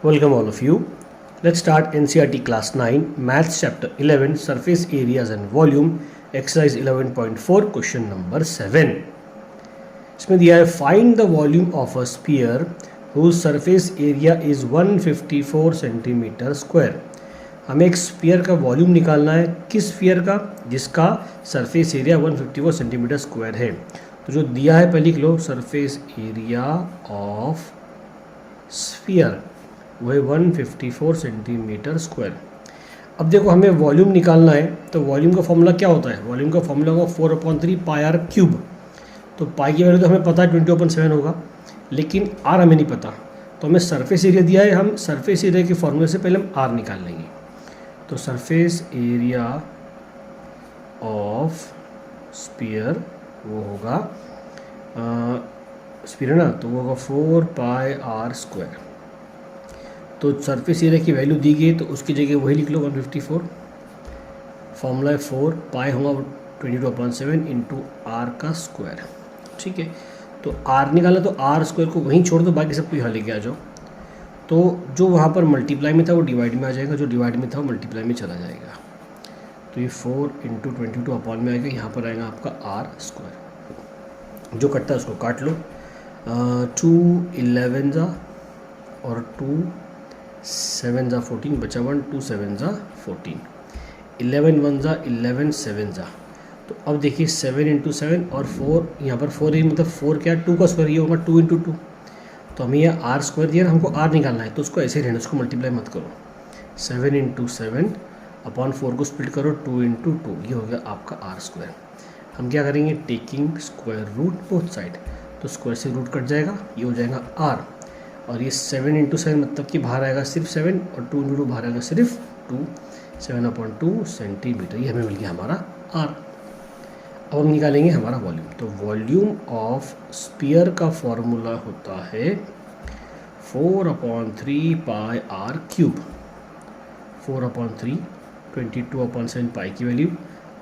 Welcome all of you. Let's start NCERT class 9 maths chapter 11 surface areas and volume exercise 11.4 question number 7. इसमें दिया है find the volume of a sphere whose surface area is 154 centimetre square. हमें एक sphere का volume निकालना है. किस sphere का? जिसका सरफेस एरिया 154 सेंटीमीटर स्क्वायर है. तो जो दिया है पहले लिख लो, सरफेस एरिया ऑफ स्फीयर वो है 154 सेंटीमीटर स्क्वायर. अब देखो हमें वॉल्यूम निकालना है, तो वॉल्यूम का फॉर्मूला क्या होता है? वॉल्यूम का फॉर्मूला होगा 4/3 पाई आर क्यूब. तो पाई की वैल्यू तो हमें पता है 20/7 होगा, लेकिन आर हमें नहीं पता. तो हमें सरफेस एरिया दिया है, हम सरफेस एरिया के फॉर्मूले से पहले हम आर निकाल लेंगे. तो सरफेस एरिया ऑफ स्फीयर वो होगा स्फीयर है ना, तो वो होगा 4 पाई आर स्क्वायर. तो सरफेस एरिया की वैल्यू दी गई, तो उसकी जगह वही लिख लो 154. फॉर्मूला है 4 पाई होगा 22/7 इंटू आर का स्क्वायर. ठीक है, तो आर निकाला तो आर स्क्वायर को वहीं छोड़ दो, बाकी सबको यहाँ लेके आ जाओ. तो जो वहाँ पर मल्टीप्लाई में था वो डिवाइड में आ जाएगा, जो डिवाइड में था वो मल्टीप्लाई में चला जाएगा. तो ये 4 इंटू 22 अपॉन में आएगा, यहाँ पर आएगा आपका आर स्क्वायर. जो कटता है उसको काट लो. 2 11 जा और 2 7 जा 14 बचा 1, 2 7 जा 14, 11 1 जा 11 7 जा. तो अब देखिए 7 इंटू 7 और 4, यहाँ पर 4 ही मतलब 4 क्या 2 का स्क्वायर, ये होगा 2 इंटू 2. तो हमें यह आर स्क्वायर दिया, हमको आर निकालना है, तो उसको ऐसे रहना, उसको मल्टीप्लाई मत करो. 7 इंटू 7 अपॉन 4 को स्प्लिट करो 2 इंटू 2, ये हो गया आपका आर स्क्वायर. हम क्या करेंगे, taking square root both side, तो स्क्वायर से रूट कट जाएगा, ये हो जाएगा आर. और ये 7 इंटू 7 मतलब कि बाहर आएगा सिर्फ 7 और 2 इंटू 2 बाहर आएगा सिर्फ 2. 7/2 सेंटीमीटर, ये हमें मिल गया हमारा आर. अब हम निकालेंगे हमारा वॉल्यूम. तो वॉल्यूम ऑफ स्फीयर का फॉर्मूला होता है 4/3 पाई आर क्यूब. 4/3 22/7 पाई की वैल्यू.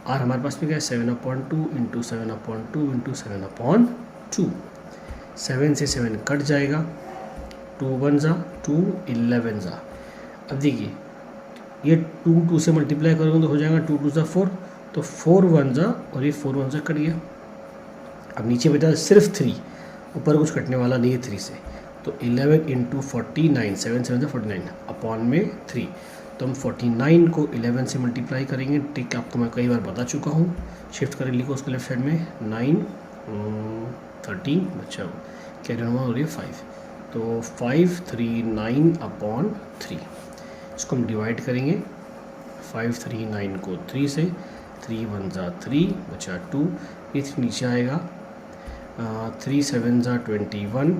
आर हमारे पास में क्या है 7/2 इंटू 7/2 इंटू 7/2. 7 से 7 कट जाएगा, 2 1 जा 2 11 जा. अब देखिए ये 2 2 से मल्टीप्लाई करोगे तो हो जाएगा 2 2 जा 4, तो 4 1 जा और ये 4 1 जा कट गया. अब नीचे बचा सिर्फ 3, ऊपर कुछ कटने वाला नहीं है 3 से. तो 11 इंटू 49, 7 7 जा 49 अपॉन में 3. तो हम 49 को 11 से मल्टीप्लाई करेंगे. टिक आपको मैं कई बार बता चुका हूँ, शिफ्ट कर लिखो उसके लेफ्ट साइड में. 9 13 बच्चा कैरी नंबर हो रही है 5. तो 539 अपॉन 3, इसको हम डिवाइड करेंगे. 539 को 3 से, 3 1 जा 3 बचा 2, ये 3 नीचे आएगा. 3 7 जा 21,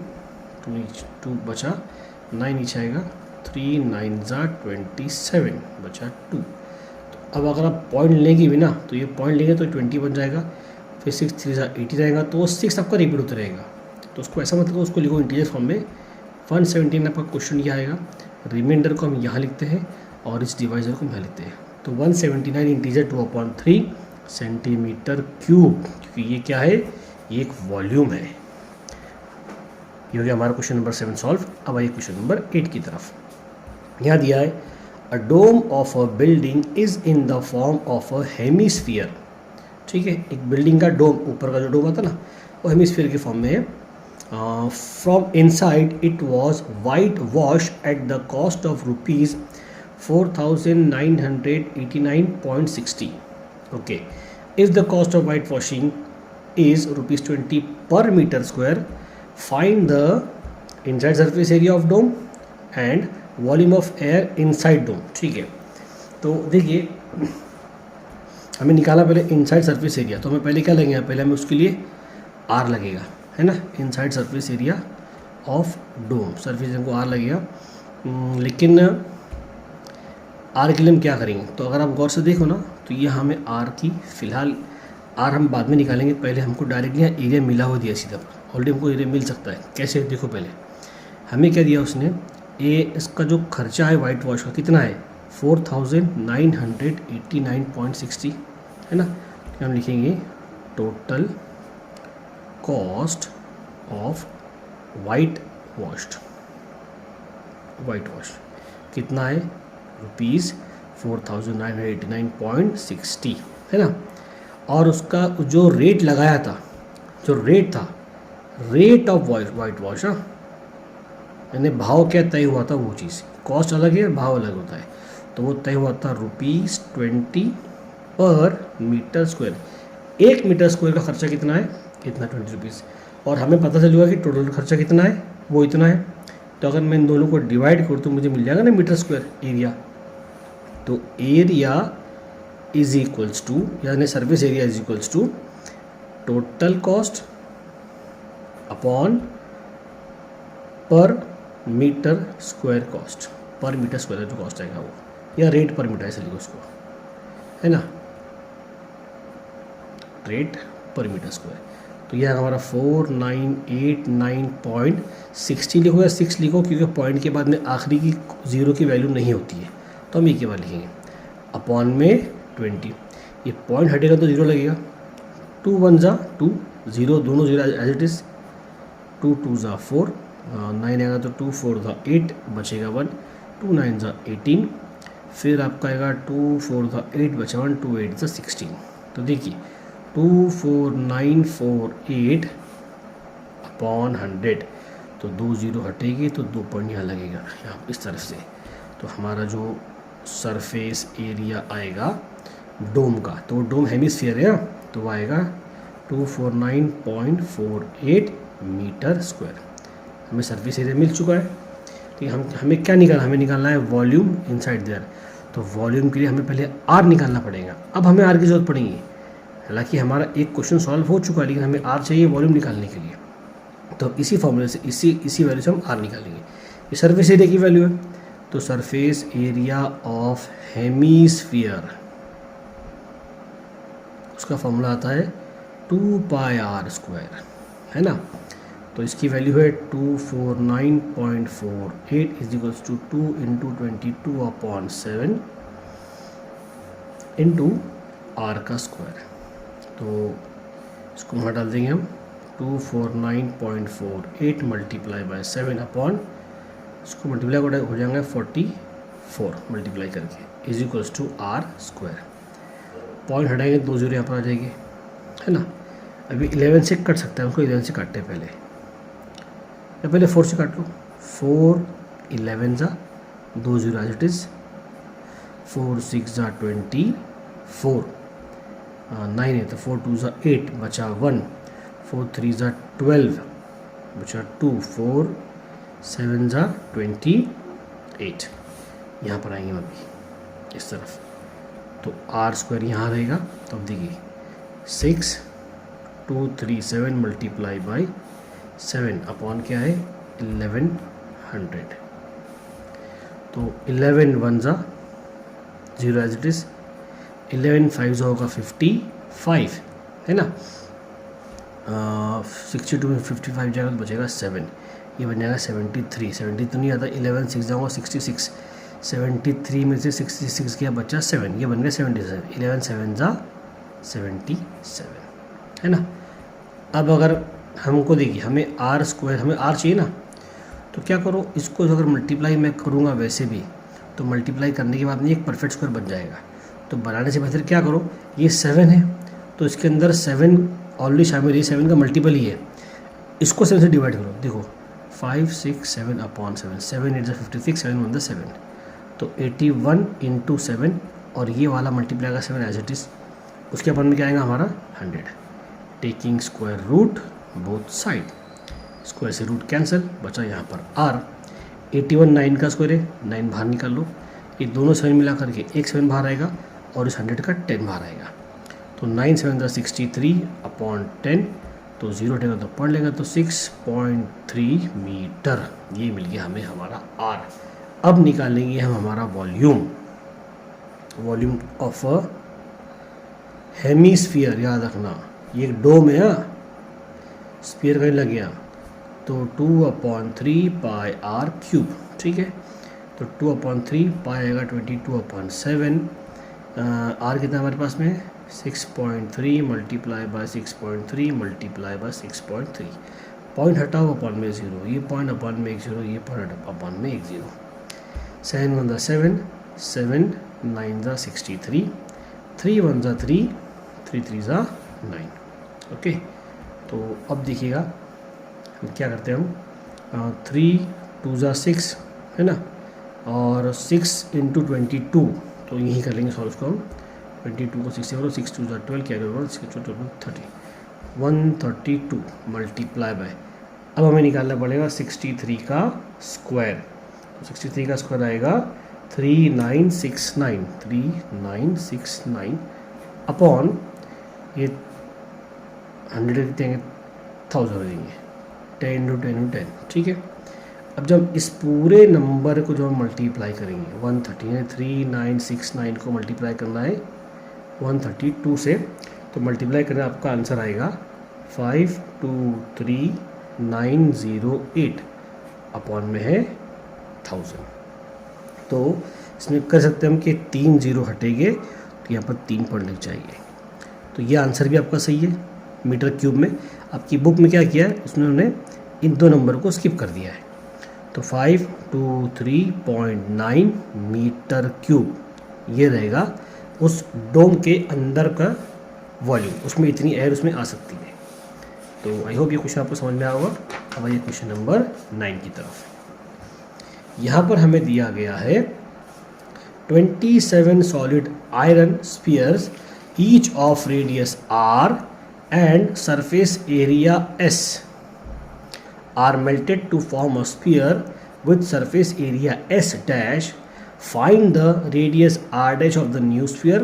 2 बचा 9 नीचे आएगा. 3 9 जा 27 बचा 2. तो अब अगर आप पॉइंट लेंगे भी ना, तो ये पॉइंट लेंगे तो 20 बन जाएगा. फिर 6 3 जा 80 रहेगा, तो 6 आपका रिपीट होता रहेगा. तो उसको ऐसा मतलब उसको लिखो इंटीजर फॉर्म में. 117 आपका क्वेश्चन यह आएगा. रिमाइंडर को हम यहाँ लिखते हैं और इस डिवाइजर को हम यहाँ लिखते हैं. तो 179 इंटीजर 2/3 सेंटीमीटर क्यूब, क्योंकि ये क्या है, ये एक वॉल्यूम है. ये हो गया हमारा क्वेश्चन नंबर 7 सॉल्व. अब आइए क्वेश्चन नंबर 8 की तरफ. यहाँ दिया है a dome of a building is in the form of a hemisphere. ठीक है, एक बिल्डिंग का डोम, ऊपर का जो डोम आता ना, वो हेमीस्फीयर के फॉर्म में है. From inside it was whitewashed at the cost of rupees 4,989.60. Okay, if the cost of whitewashing is rupees 20 per meter square, find the inside surface area of dome and volume of air inside dome. ठीक है, तो देखिए हमें निकाला पहले inside surface area. तो हमें पहले क्या लगेगा, पहले हमें उसके लिए आर लगेगा, है ना. Inside surface area of dome, surface area को आर लगेगा. लेकिन आर के लिए हम क्या करेंगे, तो अगर आप गौर से देखो ना, तो ये हमें आर की फ़िलहाल आर हम बाद में निकालेंगे. पहले हमको डायरेक्टली यहाँ एरिया मिला हुआ दिया सीधा. ऑलरेडी हमको एरिया मिल सकता है. कैसे, देखो पहले हमें क्या दिया उसने, इसका जो खर्चा है वाइट वॉश का कितना है 4,989.60, है ना. तो हम लिखेंगे total cost of white washed. White wash कितना है ₹4989.60 है ना। और उसका जो रेट लगाया था, जो रेट था, रेट ऑफ वाइट वॉश, हाँ, यानी भाव क्या तय हुआ था, वो चीज़, कॉस्ट अलग है भाव अलग होता है, तो वो तय हुआ था ₹20 पर मीटर स्क्वायर। 1 मीटर स्क्वायर का खर्चा कितना है, इतना 20 रुपीज़। और हमें पता चल हुआ कि टोटल खर्चा कितना है, वो इतना है। तो अगर मैं इन दोनों को डिवाइड करूँ तो मुझे मिल जाएगा ना मीटर स्क्वायर एरिया। तो एरिया इज इक्वल्स टू, यानी surface area is equals to total cost upon per metre square cost. Per metre square जो कॉस्ट आएगा वो, या रेट पर मीटर ऐसे लिखो उसको, है ना, रेट पर मीटर स्क्वायर। तो यह हमारा 4989.60 लिखो या 6 लिखो, क्योंकि पॉइंट के बाद में आखिरी की ज़ीरो की वैल्यू नहीं होती है, तो हम एक के बाद लिखेंगे अपॉन में 20। ये पॉइंट हटेगा तो ज़ीरो लगेगा, 2 1 ज़ा 2, ज़ीरो दोनों ज़ीरो एज इट इज़, 2 2 ज़ा 4, 9 आएगा तो 2 4 ज़ा 8, बचेगा 1, 2 9 ज़ा 18, फिर आपका आएगा 2 4 ज़ा 8, बचा 1, 2 8 ज़ा 16। तो देखिए 24948 अपॉन 100, तो 2 ज़ीरो हटेगी तो 2 पॉइंट यहाँ लगेगा, यहाँ इस तरफ से। तो हमारा जो सरफेस एरिया आएगा डोम का, तो डोम हेमिस्फीयर है, तो वो आएगा 249.48 मीटर स्क्वायर। हमें सरफेस एरिया मिल चुका है। ठीक है, हमें क्या निकालना, हमें निकालना है वॉल्यूम इनसाइड देयर। तो वॉल्यूम के लिए हमें पहले आर निकालना पड़ेगा। अब हमें आर की ज़रूरत पड़ेगी, हालांकि हमारा एक क्वेश्चन सॉल्व हो चुका है, लेकिन हमें आर चाहिए वॉल्यूम निकालने के लिए। तो इसी फॉर्मूले से इसी वैल्यू से हम आर निकालेंगे। ये सरफेस एरिया की वैल्यू है, तो सरफेस एरिया ऑफ हेमीस्फीयर, उसका फॉर्मूला आता है 2 पाई आर स्क्वायर, है ना। तो इसकी वैल्यू है 249.48 is equals to 2 into 22/7 into r का स्क्वायर। तो इसको वहाँ डाल देंगे हम, 249.48 मल्टीप्लाई बाय 7 अपॉन, इसको मल्टीप्लाई हो जाएंगे 44 मल्टीप्लाई करके, is equals to r square. Point हटाएंगे 2 ज़ीरो यहाँ पर आ जाएगी, है ना। अभी 11 से कट सकता है, उसको 11 से काटते हैं पहले, या पहले 4 से काट लो। 4 11 ज़ा 2 ज़ीरो एज इट इज़, 4 6 ज़ा 24, 9 है तो 4 2 ज़ा 8, बचा 1, 4 3 ज़ा 12, बचा 2, 4 7 ज़ा 28। यहाँ पर आएंगे अभी इस तरफ, तो आर स्क्वायर यहाँ रहेगा। तो अब देखिए 6237 मल्टीप्लाई बाई 7 अपॉन क्या है 1100। तो 11 1 ज़ा 0 एज इट इज़, 11 5 ज़ा होगा 55, है ना। 62 में 55 जाएगा तो बचेगा 7, ये बन जाएगा 73। 70 तो नहीं आता, 11 6 जाऊँगा 66, 73 में से 66 किया बचा 7, ये बन गया 77। 11 7 ज़ा 77, है ना। अब अगर हमको देखिए, हमें आर स्क्वायर, हमें आर चाहिए ना, तो क्या करो, इसको अगर मल्टीप्लाई मैं करूँगा वैसे भी, तो मल्टीप्लाई करने के बाद में एक परफेक्ट स्क्वायर बन जाएगा। तो बनाने से बेहतर क्या करो, ये 7 है तो इसके अंदर 7 ऑलरेडी शामिल है, 7 का मल्टीपल ही है, इसको 7 से डिवाइड करो। देखो 5 6 7 अपॉन 7, 7 8 56, 7 1 7, तो 81 इंटू 7, और ये वाला मल्टीप्लाई का 7 एज इट इज़, उसके अपन में क्या आएगा हमारा 100। Taking square root both side, square से रूट कैंसिल, बचा यहाँ पर आर। 81 9 का स्क्वायर है, 9 बाहर निकाल लो, ये दोनों 7 मिला करके एक 7 बाहर आएगा, और इस 100 का 10 बाहर आएगा। तो 9 7 63 अपॉन 10, तो 0 हटेगा तो पढ़ लेगा, तो 6.3 मीटर, ये मिल गया हमें हमारा आर। अब निकालेंगे हम हमारा volume, volume of a hemisphere. याद रखना ये एक डोम है, स्फीयर कहीं लग गया, तो 2/3 पाई आर क्यूब, ठीक है। तो 2/3 पाई आएगा 22/7, आर कितना हमारे पास में 6.3 multiply by 6.3 multiply by 6.3, point हटाओ अपॉन में 0, ये पॉइंट अपॉन में 1 0, ये पॉइंट अपॉन में 1 0, 7 1 7, 7 9 63, 3 1 3, 3 3 9। ओके, तो अब देखिएगा हम क्या करते हैं, हम 3 2 6 है ना, और 6 इंटू 22, तो यही कर लेंगे सॉल्व को हम। 22 को 6 से करो, 6 2 12, क्या करोगे 6 2 30, 132 मल्टीप्लाई बाय, अब हमें निकालना पड़ेगा 63 का स्क्वायर। तो 63 का स्क्वायर आएगा 3969, 3969 अपॉन ये 100 देंगे, 1000 देंगे, 10 इंटू 10 इंटू 10, ठीक है। अब जब इस पूरे नंबर को जो हम मल्टीप्लाई करेंगे 130 यानी 3969 को मल्टीप्लाई करना है 132 से, तो मल्टीप्लाई करना आपका आंसर आएगा 523,908 अपॉन में है 1000। तो इसमें कर सकते हैं हम कि 3 जीरो हटेंगे तो यहाँ पर 3 पॉइंट लग जाएंगे। तो ये आंसर भी आपका सही है मीटर क्यूब में। आपकी बुक में क्या किया है, उसने उन्होंने इन दो नंबर को स्किप कर दिया है। तो 523.9 मीटर क्यूब ये रहेगा उस डोम के अंदर का वॉल्यूम, उसमें इतनी एयर उसमें आ सकती है। तो आई होप ये क्वेश्चन आपको समझ में आया होगा। अब आइए क्वेश्चन नंबर 9 की तरफ। यहाँ पर हमें दिया गया है 27 solid iron spheres each of radius r and surface area s are melted to form a sphere with surface area s dash. Find the radius r dash of the new sphere,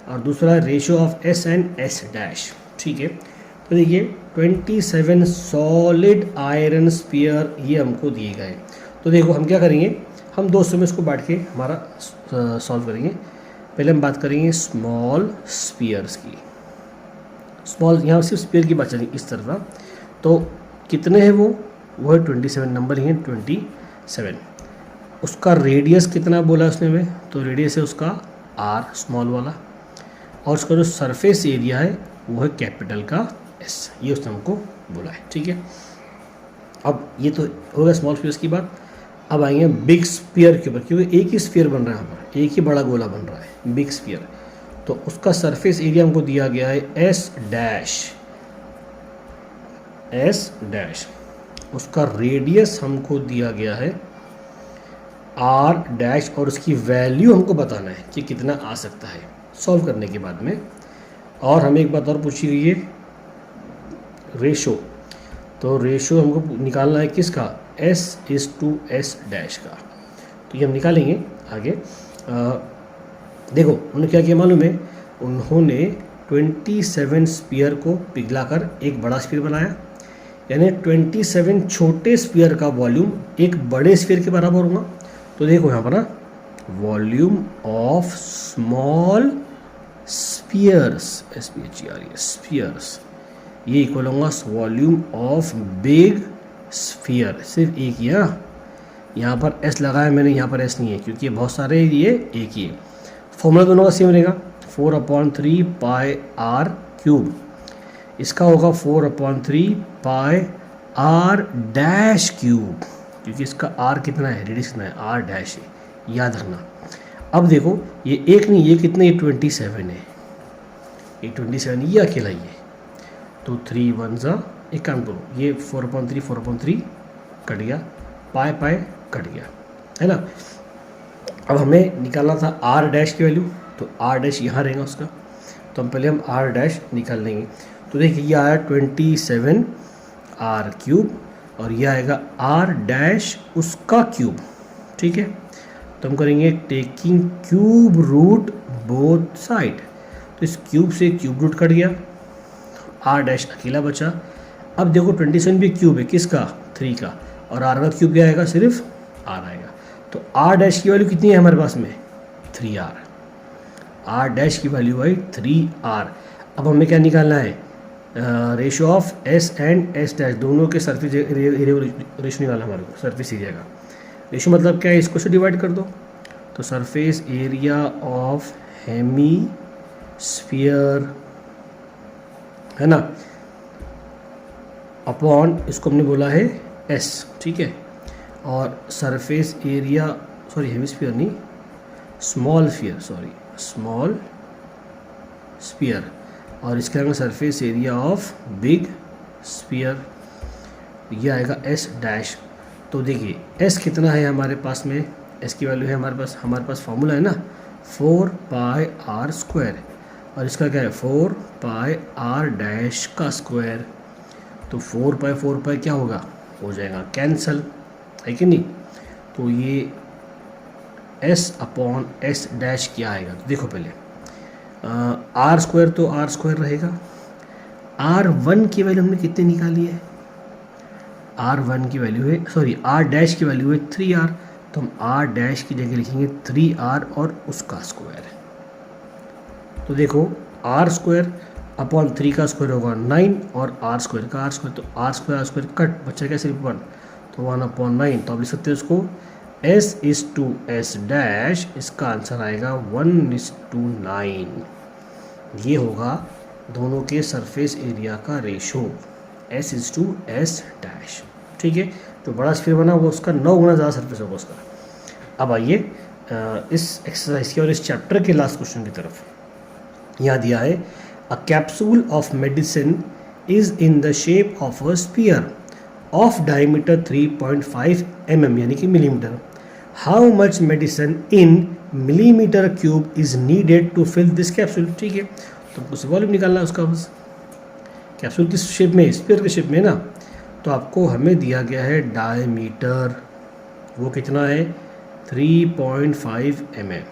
और दूसरा ratio of s and s dash। ठीक है, तो देखिए 27 solid iron sphere ये हमको दिए गए। तो देखो हम क्या करेंगे, हम दोस्तों में इसको बांट के हमारा सॉल्व करेंगे। पहले हम बात करेंगे स्मॉल स्फीयर्स की। स्मॉल, यहाँ सिर्फ स्फीयर की बात चलेगी इस तरफ। तो कितने हैं वो है 27 नंबर ही है 27। उसका रेडियस कितना बोला उसने में, तो रेडियस है उसका r स्मॉल वाला, और उसका जो सरफेस एरिया है वो है कैपिटल का S, ये उसने हमको बोला है। ठीक है, अब ये तो हो गया स्मॉल स्फीयर्स की बात। अब आएंगे बिग स्फीयर के ऊपर, क्योंकि एक ही स्फीयर बन रहा है यहाँ पर, एक ही बड़ा गोला बन रहा है बिग स्फीयर। तो उसका सरफेस एरिया हमको दिया गया है S डैश, उसका रेडियस हमको दिया गया है R डैश, और उसकी वैल्यू हमको बताना है कि कितना आ सकता है सॉल्व करने के बाद में। और हमें एक बात और पूछी गई है रेशो, तो रेशो हमको निकालना है किसका, S/S डैश का। तो ये हम निकालेंगे आगे। देखो उन्होंने क्या किया मालूम है, उन्होंने 27 स्फीयर को पिघलाकर एक बड़ा स्फीयर बनाया, यानी 27 छोटे स्फीयर का वॉल्यूम एक बड़े स्फीयर के बराबर होगा। तो देखो यहाँ पर ना, volume of small spheres spheres ये इक्वल होगा वॉल्यूम ऑफ बिग स्फीयर। सिर्फ एक ही है, यहाँ पर S लगाया मैंने, यहाँ पर S नहीं है क्योंकि बहुत सारे ये एक ही है। फॉर्मूला दोनों का सेम रहेगा 4/3 पाई r क्यूब, इसका होगा 4/3 पाई r डैश क्यूब, क्योंकि इसका r कितना है, रेडियस कितना है, r डैश है, याद रखना। अब देखो ये एक नहीं, ये कितने, ये 27 है, ये 27 ये अकेला ही है। तो 3 1 एक काम करो, ये 4/3 कट गया, पाई कट गया, है ना। अब हमें निकालना था r डैश की वैल्यू, तो r डैश यहाँ रहेगा उसका, तो हम पहले हम r डैश निकाल लेंगे। तो देखिए ये आया 27 r क्यूब, और ये आएगा r डैश उसका क्यूब। ठीक है, तो हम करेंगे taking cube root both side, तो इस क्यूब से क्यूब रूट कट गया, r डैश अकेला बचा। अब देखो 27 भी क्यूब है किसका, 3 का, और r का क्यूब क्या आएगा, सिर्फ r आएगा। तो r डैश की वैल्यू कितनी है हमारे पास में, 3r, r डैश की वैल्यू है 3r। अब हमें क्या निकालना है, ratio of S and S dash, दोनों के सरफेस एरिया रेशो निकालना हमारे को, सरफेस एरिया का रेशो मतलब क्या है, इसको से डिवाइड कर दो। तो surface area of hemisphere है ना, अपॉन इसको हमने बोला है S। ठीक है, और सरफेस एरिया सॉरी हेमिस्फीयर नहीं, small sphere, sorry small sphere, और इसके आगे surface area of big sphere, ये आएगा एस डैश। तो देखिए एस कितना है हमारे पास में, एस की वैल्यू है हमारे पास फॉर्मूला है ना 4 पाई आर स्क्वायर, और इसका क्या है 4 पाई आर डैश का स्क्वायर। तो 4 पाई क्या होगा, हो जाएगा कैंसल, है कि नहीं। तो ये एस अपॉन एस डैश क्या आएगा, तो देखो पहले आर स्क्वायर, तो आर स्क्वायर रहेगा। आर वन की वैल्यू हमने कितनी निकाली है, आर वन की वैल्यू है, सॉरी आर डैश की वैल्यू है 3r, तो हम आर डैश की जगह लिखेंगे 3r और उसका स्क्वायर। तो देखो आर स्क्वायर अपॉन 3 का स्क्वायर होगा 9, और आर स्क्वायर का आर स्क्वायर, तो आर स्क्वायर कट बच्चा क्या सिर्फ 1, तो 1/9। तो आप लिख सकते हैं उसको S/S डैश, इसका आंसर आएगा 1:9। ये होगा दोनों के सरफेस एरिया का रेशो S/S डैश, ठीक है। जो बड़ा स्फीयर बना वो उसका 9 गुना ज़्यादा सरफेस होगा उसका। अब आइए इस एक्सरसाइज के और इस चैप्टर के लास्ट क्वेश्चन की तरफ। यहाँ दिया है a capsule of medicine is in the shape of a sphere of diameter 3.5 mm यानी कि millimetre. How much medicine in millimetre cube is needed to fill this capsule, ठीक है। तो हमको वॉल्यूम निकालना है उसका, बस कैप्सूल किस शेप में, स्फीयर के शेप में ना। तो आपको हमें दिया गया है डायमीटर, वो कितना है 3.5 mm।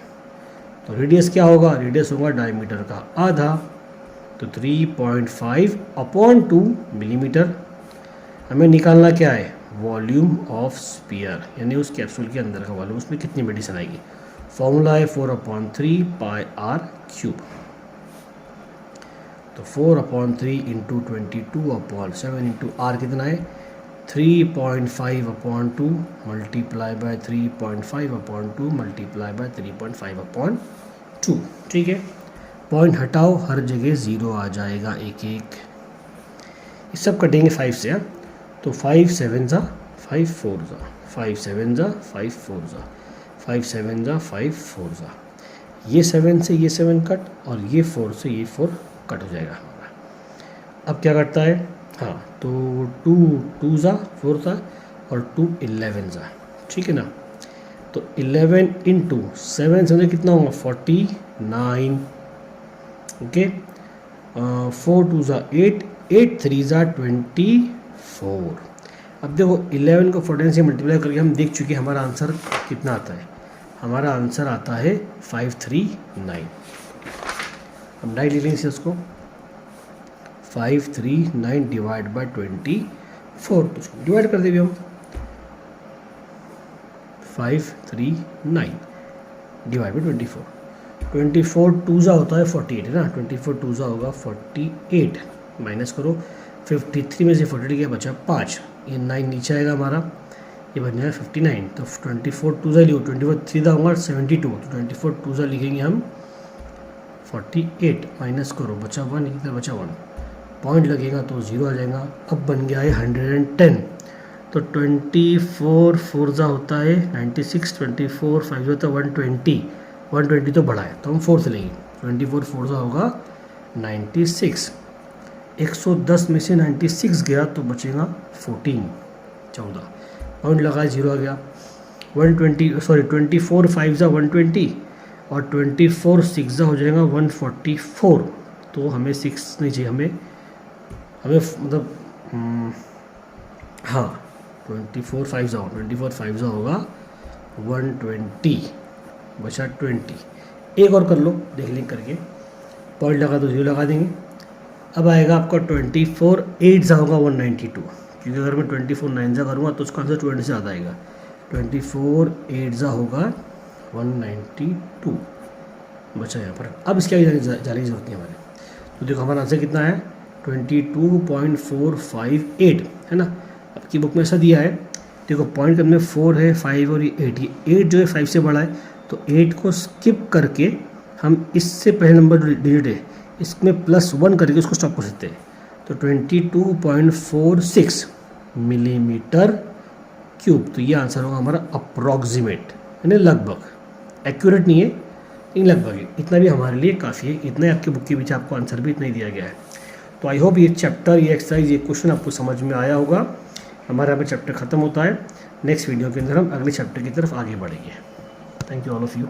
तो रेडियस क्या होगा, रेडियस होगा डायमीटर का आधा, तो 3.5/2 मिलीमीटर। हमें निकालना क्या है, वॉल्यूम ऑफ स्फीयर, यानी उस कैप्सूल के अंदर का वॉल्यूम, उसमें कितनी मेडिसिन आएगी। फॉर्मूला है 4/3 पाई आर क्यूब। तो 4/3 इंटू 22/7 इंटू आर कितना है 3.5/2 मल्टीप्लाई बाय 3.5/2 मल्टीप्लाई बाय 3.5/2, ठीक है। पॉइंट हटाओ, हर जगह 0 आ जाएगा एक एक। ये सब कटेंगे 5 से, हाँ। तो 5 7 जा 5 4 जा 5 7 जा 5 4 जा 5 7 जा 5 4 जा, ये 7 से ये 7 कट, और ये 4 से ये 4 कट हो जाएगा हमारा। अब क्या करता है, हाँ, तो 2 2 जा 4 था, और 2 11 जा, ठीक है ना। तो 11 इंटू 7 से कितना होगा 49, ओके। 4 2 जा 8 8 3 जा 24। अब देखो 11 को 14 से मल्टीप्लाई करके हम देख चुके हमारा आंसर कितना आता है, हमारा आंसर आता है 539। हम डायरेक्ट लिख लेंगे उसको 539 डिवाइड बाय 24, तो उसको डिवाइड कर देंगे हम 539 डिवाइड बाय 24। 24 2 जा होता है 48 है ना, 24 2 जा होगा 48, माइनस करो 53 में से 48 क्या बचा 5, ये 9 नीचे आएगा हमारा, ये बन जाएगा 59। तो 24 2 जा लियो, 24 3 जा होगा 72, तो 24 2 जा लिखेंगे हम 48, माइनस करो बचा 1, इधर बचा 1, पॉइंट लगेगा तो 0 आ जाएगा। अब बन गया है 110, तो 24 4 जा होता है 96, 24 5 होता है 120, 120 तो बड़ा है तो हम 4 से लेंगे, 24 4 जा होगा 96, 110 में से 96 गया तो बचेगा 14 पॉइंट लगा 0 आ गया। 24 5 जा 120, और 24 6 जा हो जाएगा 144, तो हमें 6 नहीं चाहिए, हमें मतलब हाँ 24 5 जा होगा 120, बचा 20। एक और कर लो, देख लिंक करके, पॉइंट लगा तो 0 लगा देंगे। अब आएगा आपका 24 8 जा होगा 192, क्योंकि अगर मैं 24 9 जा करूँगा तो उसका आंसर 20 से ज़्यादा आएगा। 24 8 जा होगा 192, बचा यहाँ पर। अब इसके आगे जाने की जरूरत नहीं हमारे। तो देखो हमारा आंसर कितना है 22.458 है ना। अब की बुक में ऐसा दिया है, देखो पॉइंट में 4 है 5 और ये 8, ये 8 जो है 5 से बड़ा है, तो 8 को स्किप करके हम इससे पहले नंबर डिजिट है इसमें +1 करके उसको स्टॉप कर सकते हैं। तो 22.46 मिलीमीटर क्यूब, तो ये आंसर होगा हमारा अप्रॉक्सीमेट, यानी लगभग, एक्यूरेट नहीं है लेकिन लगभग है, इतना भी हमारे लिए काफ़ी है। इतना ही आपके बुक के पीछे आपको आंसर भी इतना ही दिया गया है। तो आई होप ये चैप्टर, ये एक्सरसाइज, ये क्वेश्चन आपको समझ में आया होगा। हमारा यहाँ पे चैप्टर ख़त्म होता है। नेक्स्ट वीडियो के अंदर हम अगले चैप्टर की तरफ आगे बढ़ेंगे। Thank you all of you.